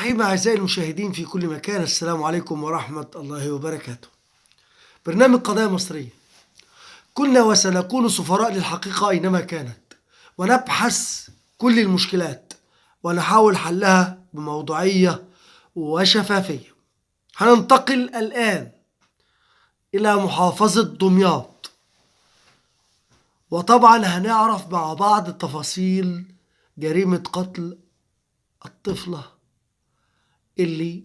الرحيم. أعزائي المشاهدين في كل مكان، السلام عليكم ورحمة الله وبركاته. برنامج قضايا مصرية. كنا وسنكون سفراء للحقيقة أينما كانت، ونبحث كل المشكلات ونحاول حلها بموضوعية وشفافية. هننتقل الآن إلى محافظة دمياط، وطبعا هنعرف مع بعض تفاصيل جريمة قتل الطفلة اللي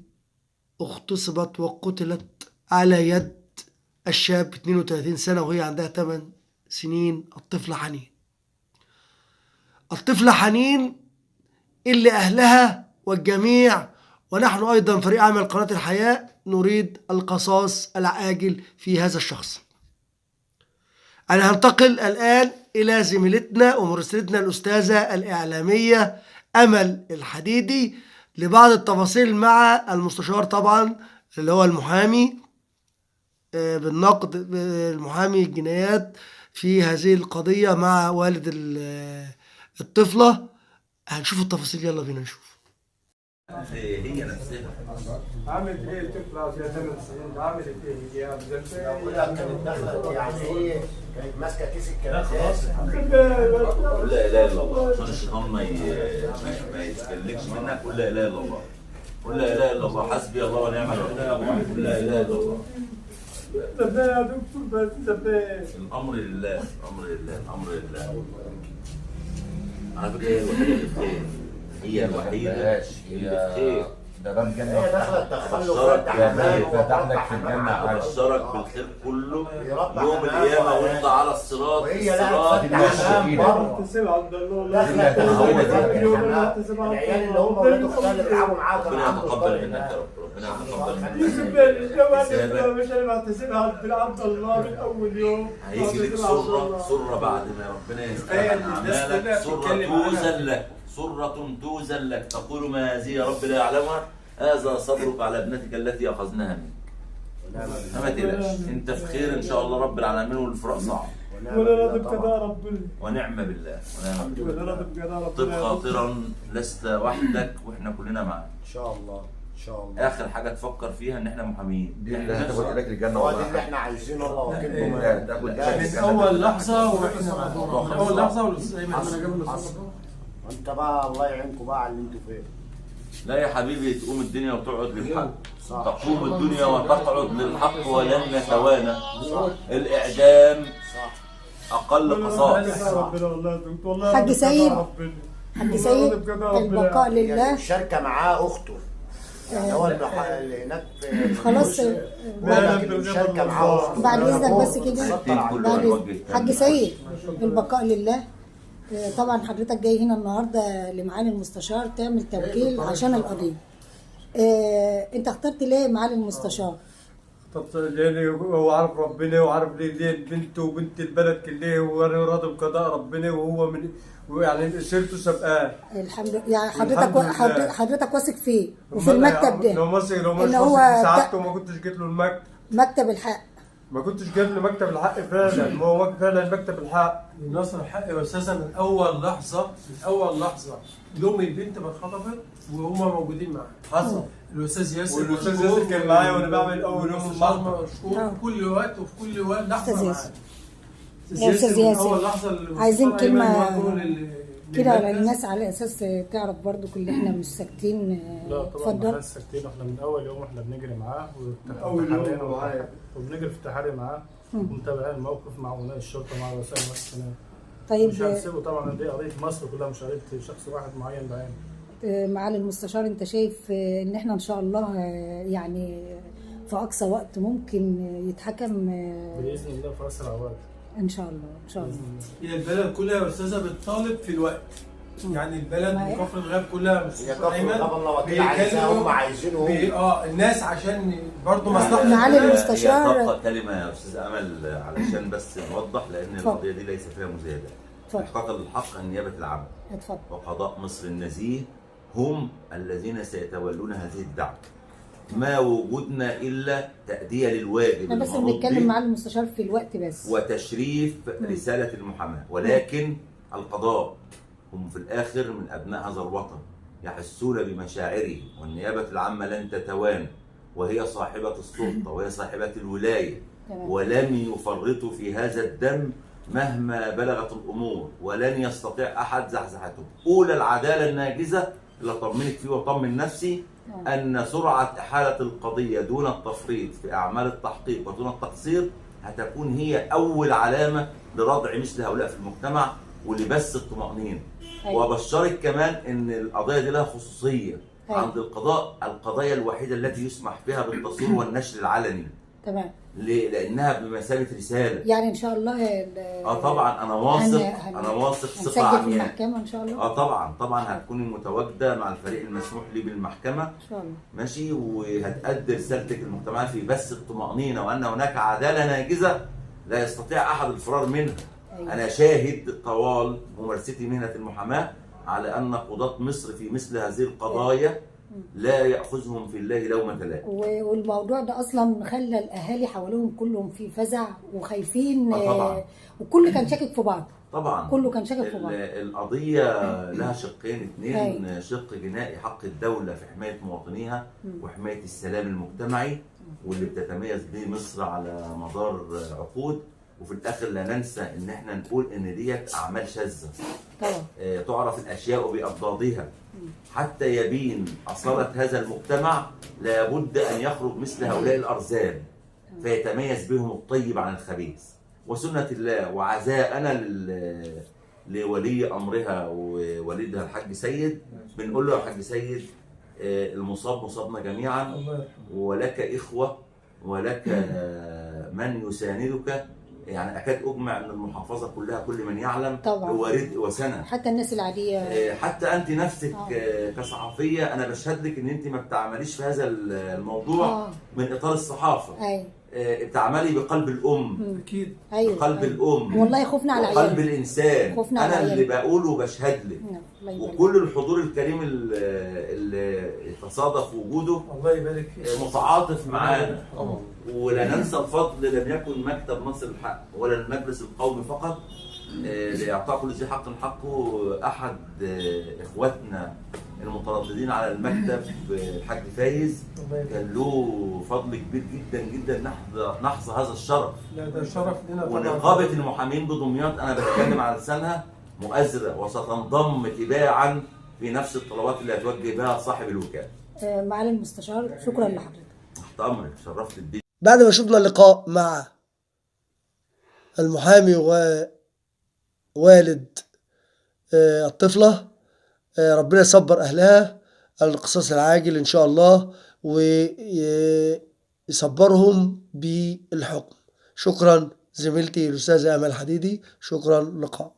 اغتصبت وقتلت على يد الشاب 32 سنة وهي عندها 8 سنين. الطفلة حنين اللي أهلها والجميع ونحن أيضا فريق عمل قناة الحياة نريد القصاص العاجل في هذا الشخص. أنا هنتقل الآن إلى زميلتنا ومراسلتنا الأستاذة الإعلامية أمل الحديدي لبعض التفاصيل مع المستشار، طبعا اللي هو المحامي بالنقد، المحامي الجنايات في هذه القضية مع والد الطفلة. هنشوف التفاصيل، يلا بينا نشوف. هي نفسها عملت ايه الطفله وهي 8 سنين؟ عملت ايه هي كانت دخلت يعني ايه؟ كانت ماسكه كيس الكراسي. لا اله الا الله، عشان الشيطان ما يتكلمش منك. قول لا اله الا الله، قول لا اله الا الله، حسبي الله ونعم الوكيل، قول لا اله الا الله. زبال يا دكتور، بس زبال. الامر لله، الامر لله، الامر لله. على فكره هي الوحيده اللي بخير، هي الوحيده اللي بخير. ده باب جنة. هي دخلت تخلف بشرك فتح لك في الجنة. بشرك بالخير كله يوم القيامه وانت على الصراط. وهي الصراط تسيبها عند الله. العيال اللي هم ولاد اختها اللي بيلعبوا معاها كانوا ربنا عاملوا يتقبل صغير. منك يا رب، ربنا يتقبل منك. مش انا بعتذرها عند الله من اول يوم. هيجي لك سرة بعد ما ربنا يستقبل أعمالك، سرة توزن لك تقول ما هذه يا رب لا يعلمها، هذا صبرك على ابنتك التي أخذناها منك. ما تقلقش، أنت في خير إن شاء الله رب العالمين، والفراق صعب. ولا راضي بقضاء ربنا. ونعم بالله، ونعم بالله. ولا راضي بقضاء ربنا. طب خاطرا، لست وحدك وإحنا كلنا معاك. ان شاء الله ان شاء الله. آخر حاجة تفكر فيها إن إحنا محامين. دي اللي هتاخد إيدك الجنة. هو ده اللي احنا عايزينه، الله وكيلكم. من اول لحظه واحنا من اول لحظه والاستاذ ايمن انا جاب انت بقى الله يعينكم بقى على اللي انتوا فيه. لا يا حبيبي، تقوم الدنيا وتقعد للحق. صح. تقوم الدنيا وتقعد للحق ولن نتوانى. الإعدام صح. أقل قصاص. حاج سيد، حاج سيد، البقاء لله. الشركه معاه اخته، يعني هو اللي هناك خلاص الشركه معاه اخته. بعد اذنك بس كده، بعد حاج سيد، البقاء لله. طبعا حضرتك جاي هنا النهارده لمعالي المستشار تعمل توكيل عشان القضيه. انت اخترت ليه معالي المستشار؟ طب ليه هو عارف ربنا وعارف ليه بنته وبنت البلد كلها، وانا راضي بقضاء ربنا، وهو من يعني سيرته سابقاه. الحمد لله. يعني حضرتك واثق فيه وفي المكتب ده. لو مش إن هو واثق سعادته ما كنتش جيت له المكتب. مكتب الحق. ما كنتش جايب له مكتب الحق فعلا، ما هو فعلا مكتب الحق. نصر الحق اساسا من اول لحظه، من اول لحظه يوم البنت ما اتخطفت وهم موجودين معاها. حصل الاستاذ ياسر، والاستاذ ياسر كان معايا وانا بعمل اول يوم المحضر مشكور في كل وقت وفي كل لحظه معايا. يا استاذ ياسر، عايزين كلمه كده كده للناس على اساس تعرف برضو كل احنا مش ساكتين. لا طبعا ما ساكتين، احنا من اول يوم احنا بنجري معاه وبنجري في التحري معاه ومتابعين الموقف مع ولاء الشرطه مع وسائل المسؤولين. طيب مش هنسيبه طبعا، دي قضيه مصر كلها مش قضيه شخص واحد معين بعينه. معالي المستشار، انت شايف ان احنا ان شاء الله يعني في اقصى وقت ممكن يتحكم باذن الله في اسرع وقت ان شاء الله ان شاء الله. هي البلد كلها يا استاذه بتطالب في الوقت، يعني البلد وكفر الغاب كلها هي كفر الغاب الله وكيل عليها، هم عايزينه الناس عشان برضه مصلحه. معالي المستشار، تبقى كلمه يا استاذ امل علشان بس نوضح، لان القضيه دي ليس فيها مزايده. احقاقا للحق النيابه العامه وقضاء مصر النزيه هم الذين سيتولون هذه الدعوه. ما وجودنا الا تأدية للواجب. احنا بس بنتكلم مع المستشار في الوقت بس، وتشريف رسالة المحاماة، ولكن القضاء هم في الآخر من أبناء هذا الوطن، يحسون بمشاعره، والنيابة العامة لن تتوانى، وهي صاحبة السلطة وهي صاحبة الولاية، ولم يفرطوا في هذا الدم مهما بلغت الأمور، ولن يستطيع أحد زحزحته. أولى العدالة الناجزة اللي أطمنك فيه وأطمن نفسي أن سرعة إحالة القضية دون التفريط في أعمال التحقيق ودون التقصير هتكون هي أول علامة لردع مثل هؤلاء في المجتمع ولبث الطمأنينة. وأبشرك كمان أن القضايا دي لها خصوصية عند القضاء، القضايا الوحيدة التي يسمح بها بالتصوير والنشر العلني. تمام. ليه؟ لأنها بمثابة رسالة. يعني إن شاء الله طبعا أنا واثق أنا واثق ثقة عمياء. في المحكمة إن شاء الله. طبعا هتكوني متواجدة مع الفريق المسموح لي بالمحكمة إن شاء الله. ماشي، وهتأدي رسالتك المجتمعية في بث الطمأنينة وأن هناك عدالة ناجزة لا يستطيع أحد الفرار منها. أنا شاهد طوال ممارستي مهنة المحاماة على أن قضاة مصر في مثل هذه القضايا لا يأخذهم في الله لومة لائم. والموضوع ده أصلا خلى الأهالي حواليهم كلهم في فزع وخايفين. طبعا. وكل كان شاكك في بعض. طبعا كله كان شاكك في بعض. القضية لها شقين اثنين، شق جنائي حق الدولة في حماية مواطنيها وحماية السلام المجتمعي، واللي بتتميز به مصر على مدار عقود، وفي الاخر لا ننسى ان احنا نقول ان ديت اعمال شاذه. طبعا. تعرف الاشياء باضدادها حتى يبين اصاله هذا المجتمع. لابد ان يخرج مثل هؤلاء الارذال فيتميز بهم الطيب عن الخبيث، وسنه الله وعزاءنا لولي امرها ووالدها الحاج سيد. بنقول له يا حاج سيد، المصاب مصابنا جميعا، ولك اخوه ولك من يساندك. يعني اكاد اجمع ان المحافظه كلها كل من يعلم طبعا هو رزق وسند، حتى الناس العاديه، حتى انت نفسك كصحفيه. انا بشهد لك ان انت ما بتعمليش في هذا الموضوع من اطار الصحافه. ايوه. بتعملي بقلب الام. اكيد. بقلب الام والله خوفنا على عيالنا، قلب الانسان. انا اللي بقوله وبشهد لك، وكل الحضور الكريم اللي تصادف وجوده الله يبارك فيك متعاطف معانا. ولا ننسى الفضل، لم يكن مكتب نصر الحق ولا المجلس القومي فقط لإعطاء كل ذي حق حقه. أحد إخواتنا المترددين على المكتب الحاج فايز كان له فضل كبير جدا جدا نحظى هذا الشرف. لا ده شرف لنا طبعا. ونقابة المحامين بدمياط أنا بتكلم على لسانها مؤازرة وستنضم تباعا في نفس الطلبات اللي هتوجه بها صاحب الوكالة. معالي المستشار، شكرا لحضرتك. تحت أمرك، شرفت الدين. بعد ما شفنا اللقاء مع المحامي ووالد الطفلة، ربنا يصبر أهلها على القصاص العاجل إن شاء الله ويصبرهم بالحكم. شكرا زميلتي الأستاذة أمال حديدي، شكرا، لقاء.